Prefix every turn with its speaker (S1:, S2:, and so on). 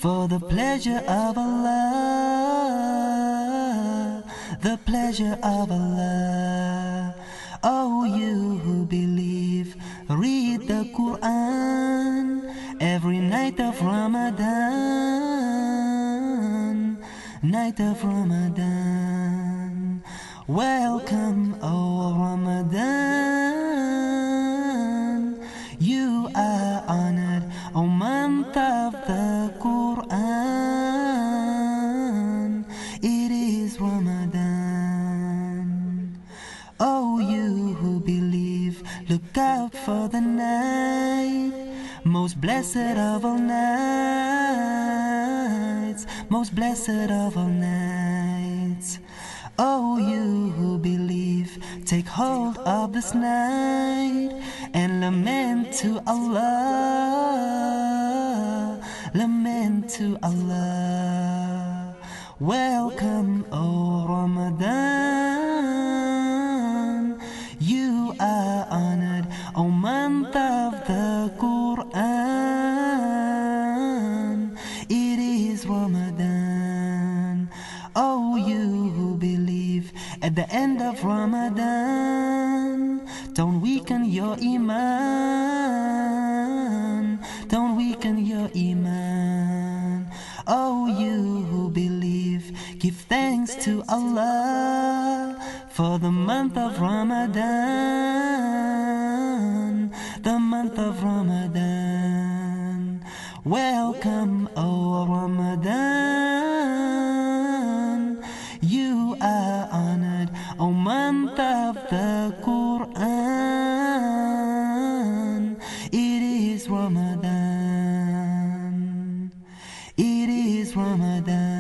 S1: for the pleasure of Allah, the pleasure of Allah. Oh, you who believe, read the Quran every night of Ramadan, night of Ramadan. Welcome, O Ramadan, you are honored, O month of the Quran. It is Ramadan. Oh, you who believe, look out for the night, most blessed of all nights, most blessed of all nights. Oh, you who believe, take hold of this night and lament to Allah, lament to Allah. Welcome, O Ramadan, you are honored, O month of the Quran. It is Ramadan. Oh, you who believe, at the end of Ramadan, don't weaken your iman, don't weaken your iman. Oh, you who believe, give thanks to Allah for the month of Ramadan, the month of Ramadan. Welcome, O Ramadan, you are honored, O month of the Quran. It is Ramadan, it is Ramadan.